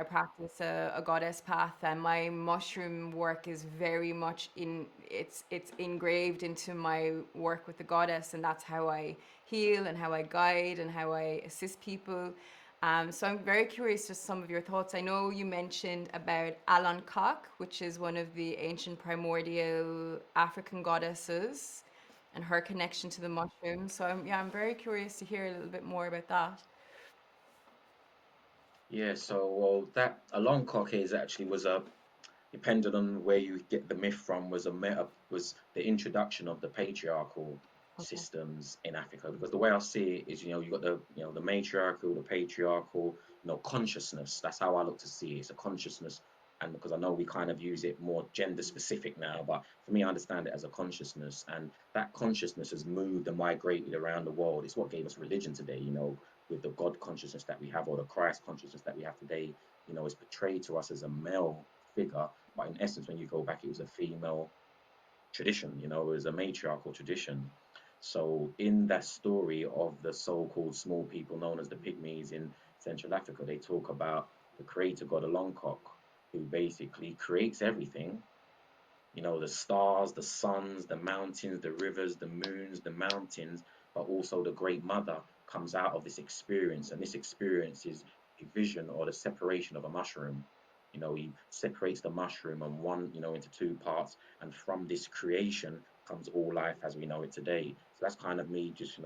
practice a goddess path, and my mushroom work is very much it's engraved into my work with the goddess, and that's how I heal and how I guide and how I assist people. So I'm very curious to some of your thoughts. I know you mentioned about Alan Cock, which is one of the ancient primordial African goddesses, and her connection to the mushroom. So I'm very curious to hear a little bit more about that. Yeah, so well, that along cock is actually was a depending on where you get the myth from, was was the introduction of the patriarchal Okay. systems in Africa. Because the way I see it is, you got the matriarchal, the patriarchal, consciousness. That's how I look to see it. It's a consciousness, and because I know we kind of use it more gender specific now, but for me, I understand it as a consciousness, and that consciousness has moved and migrated around the world. It's what gave us religion today. With the God consciousness that we have, or the Christ consciousness that we have today. Is portrayed to us as a male figure, but in essence, when you go back, it was a female tradition, it was a matriarchal tradition. So, in that story of the so called small people known as the Pygmies in Central Africa, they talk about the creator god Olonkoc, who basically creates everything, the stars, the suns, the mountains, the rivers, the moons, the mountains, but also the great mother comes out of this experience. And this experience is a vision or the separation of a mushroom. He separates the mushroom and one, into two parts. And from this creation comes all life as we know it today. So that's kind of me just,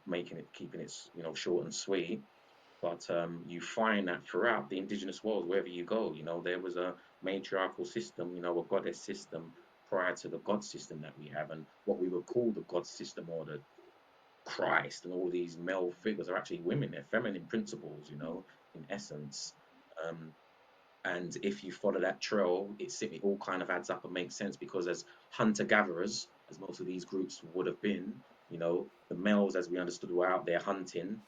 making it, keeping it, short and sweet. But you find that throughout the indigenous world, wherever you go, there was a matriarchal system, a goddess system prior to the god system that we have. And what we would call the god system, or the Christ, and all these male figures, are actually women. They're feminine principles, in essence. Um, and if you follow that trail, it all kind of adds up and makes sense, because as hunter gatherers, as most of these groups would have been, the males, as we understood, were out there hunting,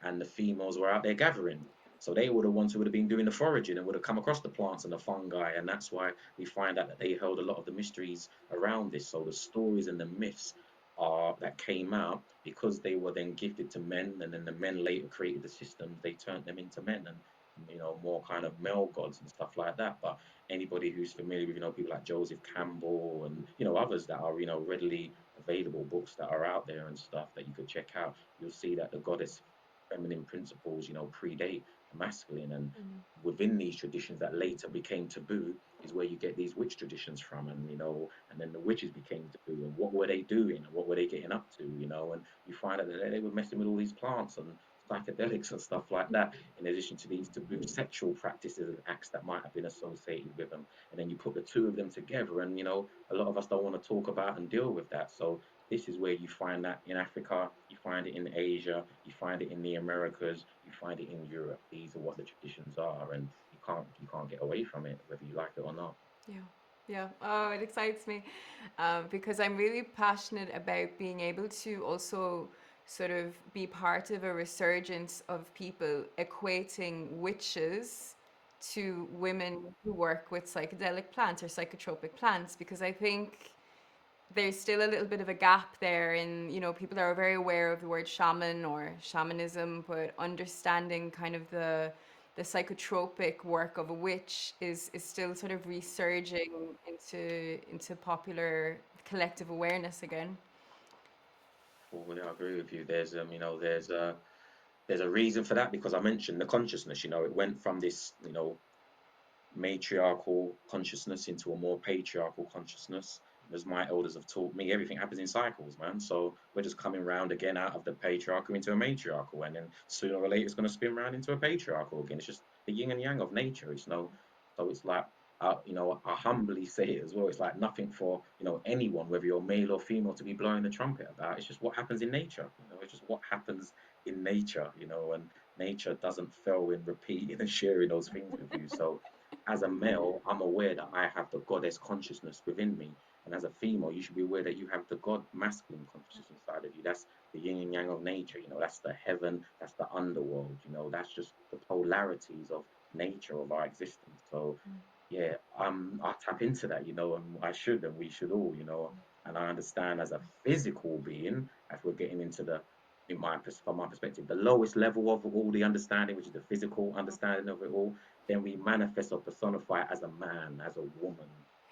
and the females were out there gathering. So they were the ones who would have been doing the foraging and would have come across the plants and the fungi, and that's why we find out that they held a lot of the mysteries around this. So the stories and the myths are that came out because they were then gifted to men, and then the men later created the systems. They turned them into men, and more kind of male gods and stuff like that. But anybody who's familiar with, people like Joseph Campbell and, others that are, readily available books that are out there and stuff that you could check out, you'll see that the goddess feminine principles, predate the masculine. And within these traditions that later became taboo is where you get these witch traditions from. And, and then the witches became taboo. And what were they doing? And what were they getting up to? And you find out that they were messing with all these plants and psychedelics and stuff like that, in addition to these taboo sexual practices and acts that might have been associated with them. And then you put the two of them together, and a lot of us don't want to talk about and deal with that. So this is where you find that in Africa, you find it in Asia, you find it in the Americas, you find it in Europe. These are what the traditions are, and you can't get away from it, whether you like it or not. Yeah. Yeah. Oh, it excites me because I'm really passionate about being able to also sort of be part of a resurgence of people equating witches to women who work with psychedelic plants or psychotropic plants, because I think there's still a little bit of a gap there in, people are very aware of the word shaman or shamanism, but understanding kind of the psychotropic work of a witch is still sort of resurging into popular collective awareness again. Fully, I agree with you. There's a reason for that, because I mentioned the consciousness. It went from this, matriarchal consciousness into a more patriarchal consciousness. As my elders have taught me, everything happens in cycles, man. So we're just coming round again out of the patriarchal into a matriarchal, and then sooner or later it's going to spin round into a patriarchal again. It's just the yin and yang of nature. So it's like I humbly say it as well. It's like nothing for, anyone, whether you're male or female, to be blowing the trumpet about. It's just what happens in nature. It's just what happens in nature. And nature doesn't fail in repeating and sharing those things with you. So, as a male, I'm aware that I have the goddess consciousness within me, and as a female, you should be aware that you have the god masculine consciousness inside of you. That's the yin and yang of nature. That's the heaven. That's the underworld. That's just the polarities of nature of our existence. So yeah, I tap into that, and I should, and we should all, and I understand as a physical being, as we're getting into from my perspective, the lowest level of all the understanding, which is the physical understanding of it all, then we manifest or personify as a man, as a woman,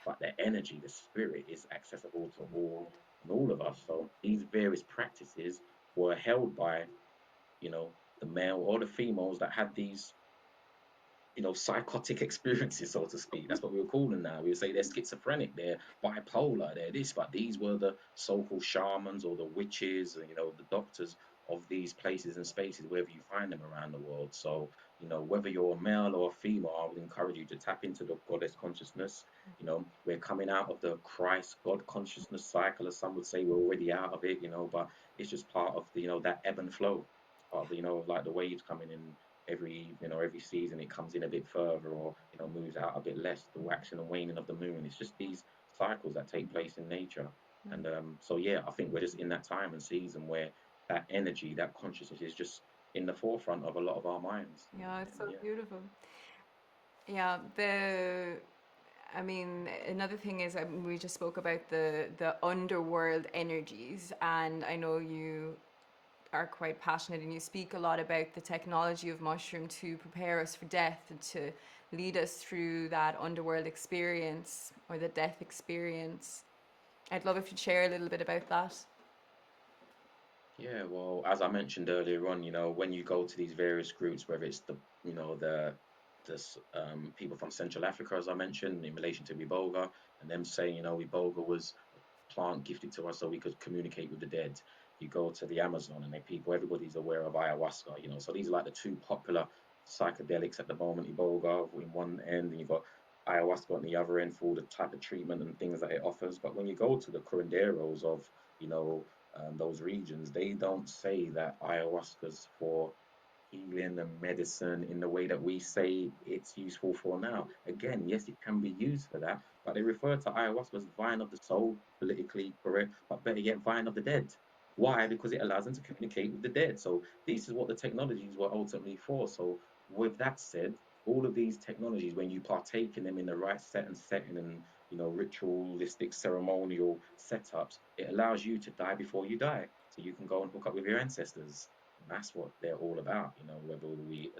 but the energy, the spirit is accessible to all and all of us. So these various practices were held by, you know, the male or the females that had these psychotic experiences, so to speak. That's what we were calling now. We would say they're schizophrenic, they're bipolar, they're this, but these were the so-called shamans or the witches, and the doctors of these places and spaces, wherever you find them around the world. So, whether you're a male or a female, I would encourage you to tap into the goddess consciousness. We're coming out of the Christ God consciousness cycle, as some would say. We're already out of it, but it's just part of the, that ebb and flow. It's part of the, like the waves coming in every season. It comes in a bit further, or moves out a bit less, the waxing and waning of the moon. It's just these cycles that take place in nature. And so yeah, I think we're just in that time and season where that energy, that consciousness is just in the forefront of a lot of our minds. Yeah, it's And so yeah. beautiful. Yeah, I mean, another thing is, we just spoke about the underworld energies, and I know you are quite passionate and you speak a lot about the technology of mushroom to prepare us for death and to lead us through that underworld experience or the death experience. I'd love if you'd share a little bit about that. Yeah, well, as I mentioned earlier on, when you go to these various groups, whether it's the people from Central Africa, as I mentioned, in relation to Iboga, and them saying, Iboga was a plant gifted to us so we could communicate with the dead. You go to the Amazon, and everybody's aware of ayahuasca, so these are like the two popular psychedelics at the moment. Iboga in one end, and you've got ayahuasca on the other end for all the type of treatment and things that it offers. But when you go to the curanderos of, you know, those regions, they don't say that ayahuasca's for healing and medicine in the way that we say it's useful for now. Again, yes, it can be used for that, but they refer to ayahuasca as vine of the soul, politically correct, but better yet, vine of the dead. Why? Because it allows them to communicate with the dead. So this is what the technologies were ultimately for. So with that said, all of these technologies, when you partake in them in the right setting and ritualistic ceremonial setups, it allows you to die before you die. So you can go and hook up with your ancestors. And that's what they're all about, whether we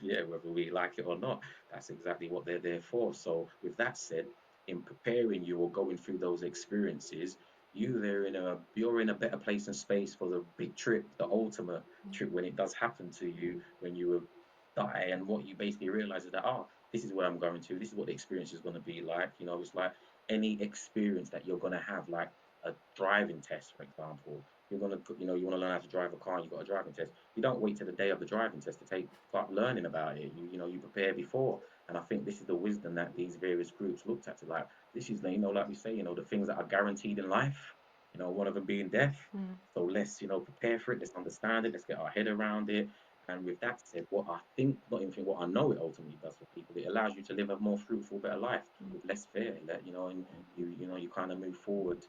yeah, whether we like it or not. That's exactly what they're there for. So with that said, in preparing you or going through those experiences, you're in a better place and space for the big trip, the ultimate trip, when it does happen to you, when you die, and what you basically realize is that, this is where I'm going to, this is what the experience is going to be like. It's like any experience that you're going to have, like a driving test, for example. You're going to, you want to learn how to drive a car, and you've got a driving test. You don't wait till the day of the driving test to start learning about it. You prepare before. And I think this is the wisdom that these various groups looked at. To like, this is, like we say, the things that are guaranteed in life. One of them being death. So let's, prepare for it. Let's understand it. Let's get our head around it. And with that said, what I think, not even think, what I know it ultimately does for people, it allows you to live a more fruitful, better life with less fear. And you kind of move forward,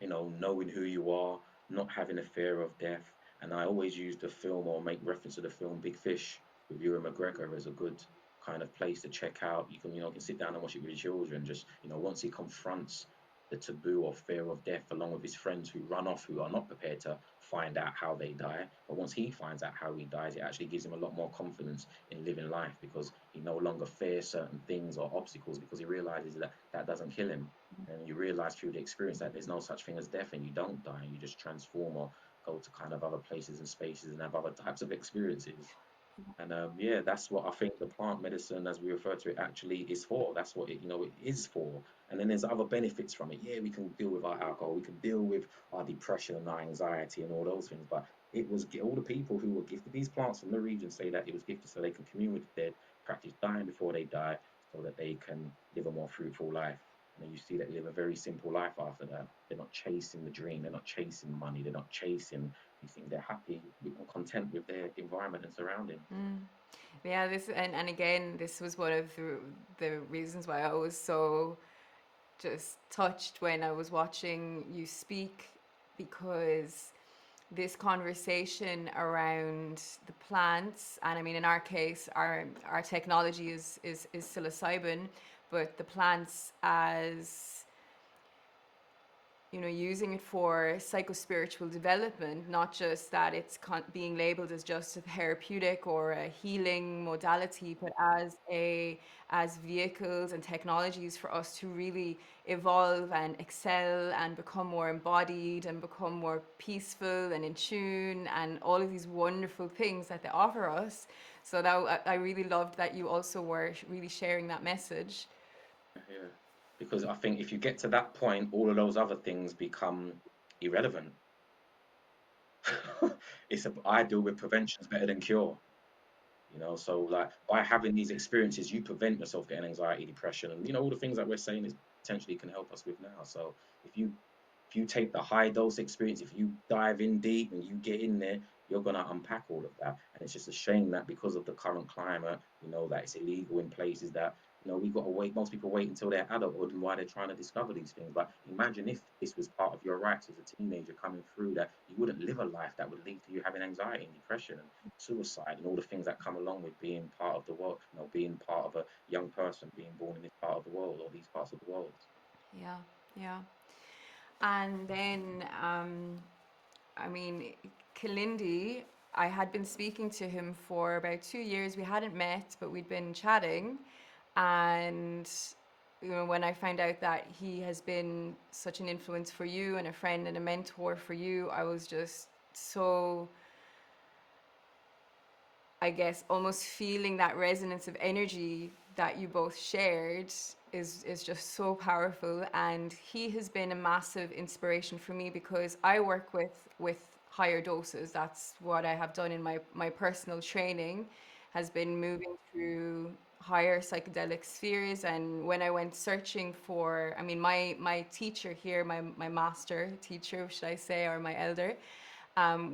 knowing who you are, not having a fear of death. And I always use the film, or make reference to the film Big Fish with Ewan McGregor, as a good kind of place to check out. You can, can sit down and watch it with your children. Just, once he confronts the taboo or fear of death along with his friends who run off, who are not prepared to find out how they die. But once he finds out how he dies, it actually gives him a lot more confidence in living life, because he no longer fears certain things or obstacles, because he realizes that that doesn't kill him. And you realize through the experience that there's no such thing as death, and you don't die, you just transform or go to kind of other places and spaces and have other types of experiences. And yeah, that's what I think the plant medicine, as we refer to it, actually is for. That's what it is for. And then there's other benefits from it. Yeah, we can deal with our alcohol, we can deal with our depression and our anxiety and all those things. But all the people who were gifted these plants from the region say that it was gifted so they can commune with the dead, practice dying before they die, so that they can live a more fruitful life. And then you see that they live a very simple life after that. They're not chasing the dream, they're not chasing money, they're not chasing these things. They're happy and content with their environment and surroundings. Yeah, and again, this was one of the reasons why I was so just touched when I was watching you speak, because this conversation around the plants, and I mean, in our case, our technology is psilocybin, but the plants as, you know, using it for psychospiritual development, not just that it's being labeled as just a therapeutic or a healing modality, but as vehicles and technologies for us to really evolve and excel and become more embodied and become more peaceful and in tune and all of these wonderful things that they offer us. So that I really loved that you also were really sharing that message. Yeah. Because I think if you get to that point, all of those other things become irrelevant. I deal with prevention's better than cure. So like by having these experiences, you prevent yourself getting anxiety, depression, and all the things that we're saying is potentially can help us with now. So if you if you take the high dose experience, if you dive in deep and you get in there, you're gonna unpack all of that. And it's just a shame that because of the current climate, that it's illegal in places that we got to wait. Most people wait until they're adulthood and why they're trying to discover these things. But imagine if this was part of your rights as a teenager coming through, that you wouldn't live a life that would lead to you having anxiety and depression and suicide and all the things that come along with being part of the world, being part of a young person being born in this part of the world or these parts of the world. Yeah, yeah. And then, I mean, Kilindi, I had been speaking to him for about 2 years. We hadn't met, but we'd been chatting. And, you know, when I found out that he has been such an influence for you and a friend and a mentor for you, I was just so, I guess, almost feeling that resonance of energy that you both shared is just so powerful. And he has been a massive inspiration for me because I work with higher doses. That's what I have done in my personal training, has been moving through higher psychedelic spheres. And when I went searching for, I mean, my teacher here, my master teacher, should I say, or my elder,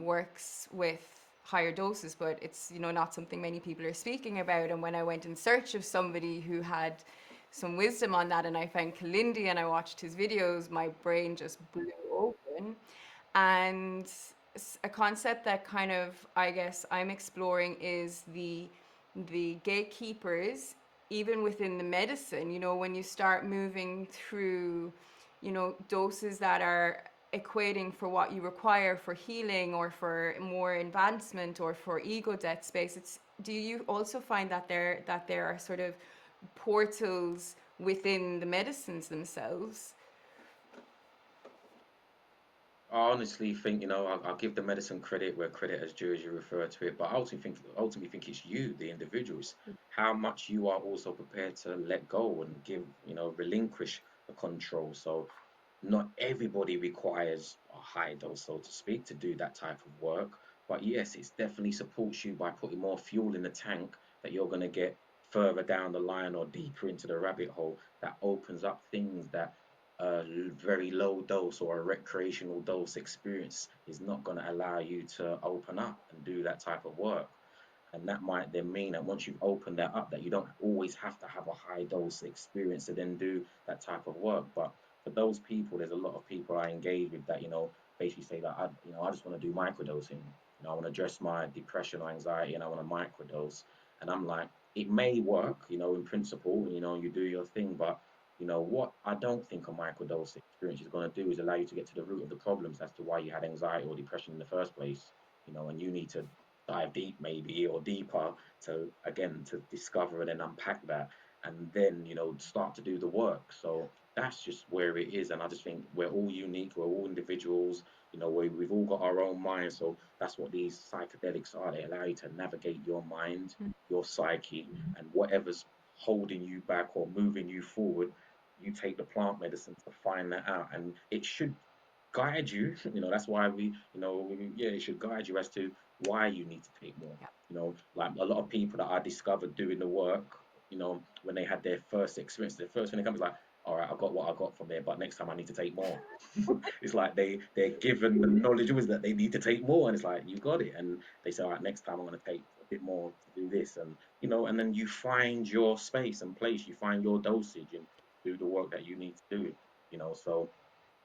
works with higher doses, but it's, you know, not something many people are speaking about. And when I went in search of somebody who had some wisdom on that, and I found Kilindi and I watched his videos, my brain just blew open. And a concept that kind of, I guess, I'm exploring is the gatekeepers, even within the medicine. You know, when you start moving through, you know, doses that are equating for what you require for healing or for more advancement or for ego death space, it's, do you also find that there are sort of portals within the medicines themselves? I honestly think, I'll give the medicine credit where credit is due, as you refer to it, but I ultimately think it's you, the individuals, how much you are also prepared to let go and relinquish the control. So not everybody requires a high dose, so to speak, to do that type of work. But yes, it definitely supports you by putting more fuel in the tank that you're going to get further down the line or deeper into the rabbit hole that opens up things that a very low dose or a recreational dose experience is not going to allow you to open up and do that type of work. And that might then mean that once you've opened that up, that you don't always have to have a high dose experience to then do that type of work. But for those people, there's a lot of people I engage with that, basically say that I just want to do microdosing. I want to address my depression or anxiety and I want to microdose. And I'm like, it may work, in principle, you do your thing, but what I don't think a microdose experience is going to do is allow you to get to the root of the problems as to why you had anxiety or depression in the first place. And you need to dive deep maybe or deeper to discover and then unpack that and then start to do the work. So that's just where it is. And I just think we're all unique, we're all individuals. We've all got our own minds. So that's what these psychedelics are. They allow you to navigate your mind, your psyche, and whatever's holding you back or moving you forward, you take the plant medicine to find that out, and it should guide you. That's why yeah, it should guide you as to why you need to take more. Like a lot of people that I discovered doing the work, when they had their first experience, the first thing they come is like, all right, I got what I got from there, but next time I need to take more. It's like they're given the knowledge was that they need to take more, and it's like you got it, and they say, all right, next time I'm going to take a bit more to do this, and and then you find your space and place, you find your dosage, and do the work that you need to do. So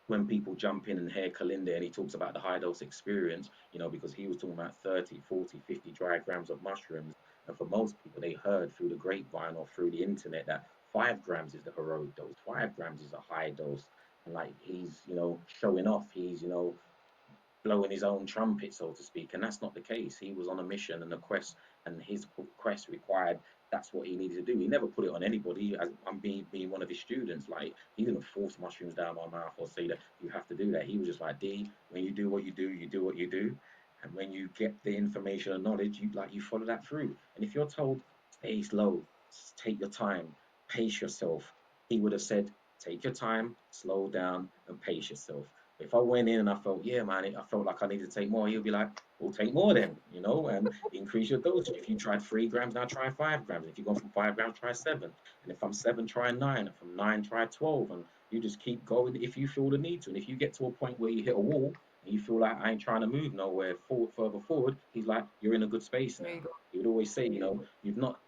when people jump in and hear Kalinde and he talks about the high dose experience, because he was talking about 30, 40, 50 dry grams of mushrooms. And for most people, they heard through the grapevine or through the internet that 5 grams is the heroic dose, 5 grams is a high dose. And like he's, showing off, he's, blowing his own trumpet, so to speak. And that's not the case. He was on a mission and a quest, and his quest required that's what he needed to do. He never put it on anybody. As I'm being one of his students, like he didn't force mushrooms down my mouth or say that you have to do that. He was just like, D, when you do what you do what you do. And when you get the information and knowledge, you follow that through. And if you're told stay slow, take your time, pace yourself, he would have said, take your time, slow down, and pace yourself. If I went in and I felt, yeah, man, I felt like I needed to take more, he'll be like, well, take more then, and increase your dosage. If you tried 3 grams, now try 5 grams. If you go from 5 grams, try seven. And if I'm seven, try nine. And from nine, try 12. And you just keep going if you feel the need to. And if you get to a point where you hit a wall and you feel like I ain't trying to move nowhere further forward, he's like, you're in a good space There you now. go. He would always say, you've not,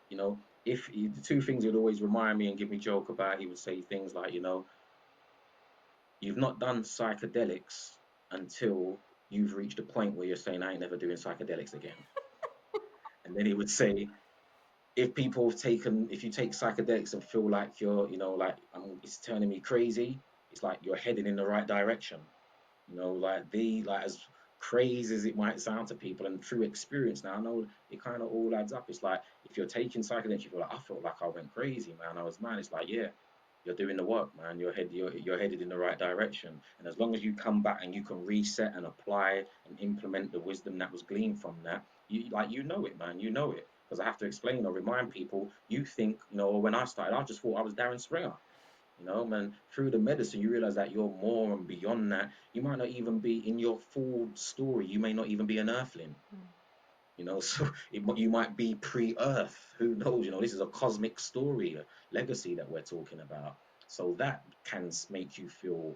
if the two things he would always remind me and give me joke about, he would say things like, you've not done psychedelics until you've reached a point where you're saying, I ain't never doing psychedelics again. And then he would say, if you take psychedelics and feel like you're, like it's turning me crazy, it's like you're heading in the right direction. Like as crazy as it might sound to people, and through experience now, I know it kind of all adds up. It's like if you're taking psychedelics, you feel like I felt like I went crazy, man. I was mad. It's like, yeah, you're doing the work, man. You're headed in the right direction. And as long as you come back and you can reset and apply and implement the wisdom that was gleaned from that, you know it, man. You know it. Because I have to explain or remind people, you think, when I started, I just thought I was Darren Springer. Man, through the medicine, you realize that you're more and beyond that. You might not even be in your full story. You may not even be an earthling. So you might be pre-Earth. Who knows? This is a cosmic story, a legacy that we're talking about. So that can make you feel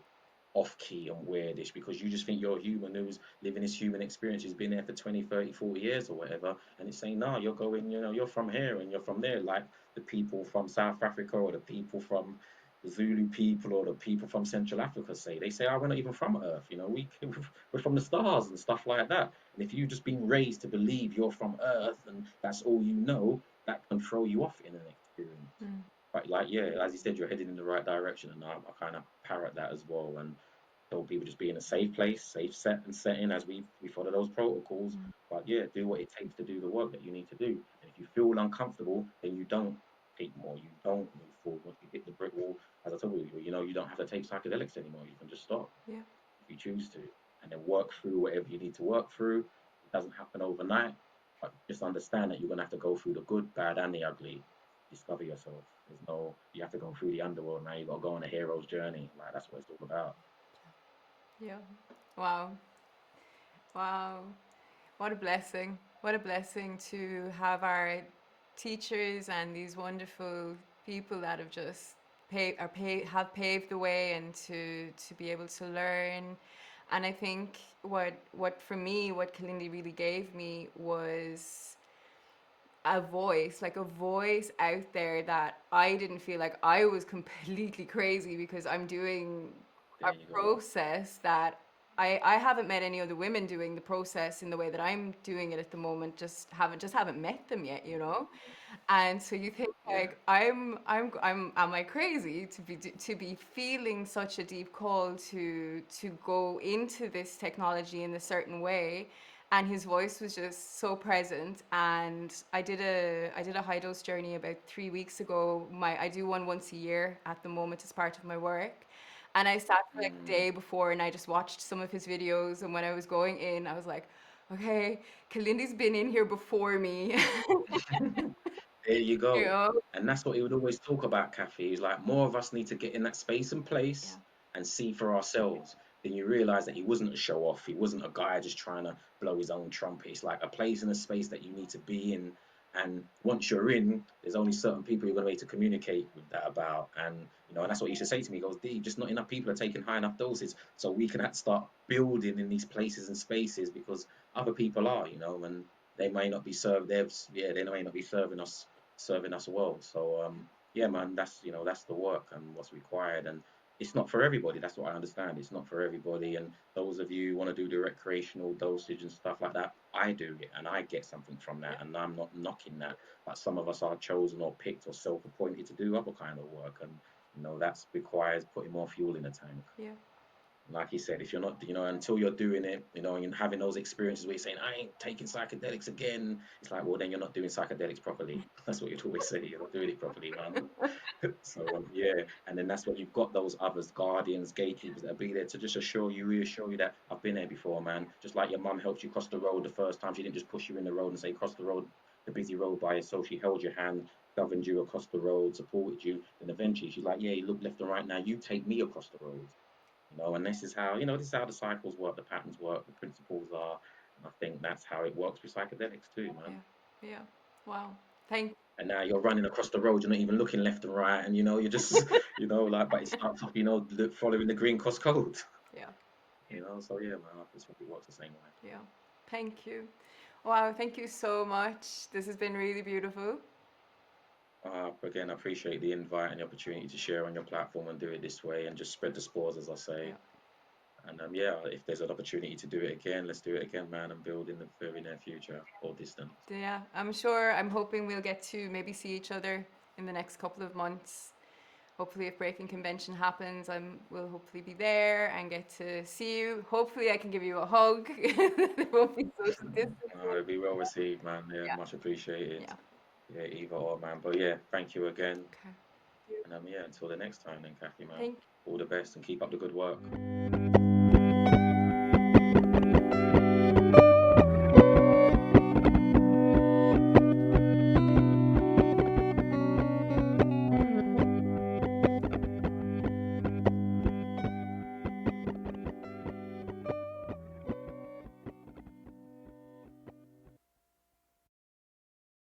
off key and weirdish because you just think you're a human who's living this human experience, who's been there for 20, 30, 40 years or whatever. And it's saying, no, you're going, you're from here and you're from there, like the people from South Africa or the people from the Zulu people or the people from Central Africa say. They say, oh, we're not even from Earth, we're from the stars and stuff like that. And if you've just been raised to believe you're from Earth and that's all you know, that can throw you off in an experience. Mm. But like, yeah, as you said, you're heading in the right direction, and I kind of parrot that as well. And tell people just be in a safe place, safe setting as we follow those protocols. Mm. But yeah, do what it takes to do the work that you need to do. And if you feel uncomfortable, then you don't take more. You don't move forward. Once you hit the brick wall, as I told you, you don't have to take psychedelics anymore. You can just stop Yeah. if you choose to, and then work through whatever you need to work through. It doesn't happen overnight, but just understand that you're gonna have to go through the good, bad, and the ugly. Discover yourself. You have to go through the underworld now. You got to go on a hero's journey. Like that's what it's all about. Yeah. Wow. Wow. What a blessing. What a blessing to have our teachers and these wonderful people that have just have paved the way and to be able to learn. And I think what for me, what Kalindi really gave me was a voice, like a voice out there that I didn't feel like I was completely crazy because I'm doing There a you go. process that I haven't met any other women doing the process in the way that I'm doing it at the moment. Just haven't met them yet, you know. And so you think Yeah. like am I crazy to be feeling such a deep call to go into this technology in a certain way, and his voice was just so present. And I did a high dose journey about 3 weeks ago. I do one once a year at the moment as part of my work. And I sat for like a Mm. day before and I just watched some of his videos. And when I was going in, I was like, okay, Kalindi's been in here before me. There you You go. know? And that's what he would always talk about, Kathy. He's like, more of us need to get in that space and Yeah. place and see for ourselves. Then you realize that he wasn't a show off. He wasn't a guy just trying to blow his own trumpet. It's like a place and a space that you need to be in And once you're in, there's only certain people you're going to be able to communicate with that about. And, and that's what you should say to me. He goes, D, just not enough people are taking high enough doses. So we can start building in these places and spaces because other people are, and they may not be served. They may not be serving us well. So, yeah, man, that's the work and what's required. And it's not for everybody. That's what I understand. It's not for everybody. And those of you who want to do the recreational dosage and stuff like that, I do it and I get something from Yeah. that. And I'm not knocking that. But some of us are chosen or picked or self-appointed to do other kind of work. And, that's requires putting more fuel in the tank. Yeah. Like he said, if you're not, until you're doing it, and having those experiences where you're saying, I ain't taking psychedelics again, it's like, well, then you're not doing psychedelics properly. That's what you'd always say. You're not doing it properly, man. So, yeah. And then that's when you've got those others, guardians, gatekeepers that be there to just reassure you that I've been there before, man. Just like your mum helped you cross the road the first time. She didn't just push you in the road and say, cross the road, the busy road by yourself. She held your hand, governed you across the road, supported you. And eventually she's like, yeah, you look left and right now. You take me across the road. And this is how the cycles work, the patterns work, the principles are, and I think that's how it works with psychedelics too, man. Yeah. Yeah. Wow. Thank And now you're running across the road, you're not even looking left and right, and you're just, like, but it starts off, following the green cross code, Yeah. so yeah, man, I just think it works the same way. Yeah. Thank you. Wow, thank you so much. This has been really beautiful. Again, I appreciate the invite and the opportunity to share on your platform and do it this way and just spread the spores, as I Yeah. say. And yeah, if there's an opportunity to do it again, let's do it again, man, and build in the very near future or distant. Yeah. I'm hoping we'll get to maybe see each other in the next couple of months. Hopefully, if Breaking Convention happens, will hopefully be there and get to see you. Hopefully, I can give you a hug. It won't be social distancing. It'll be well received, man. Yeah, much appreciated. Yeah. Yeah, either or, man. But yeah, thank you again. Okay. And yeah, until the next time then, Kathy, man. Thank All the best and keep up the good work.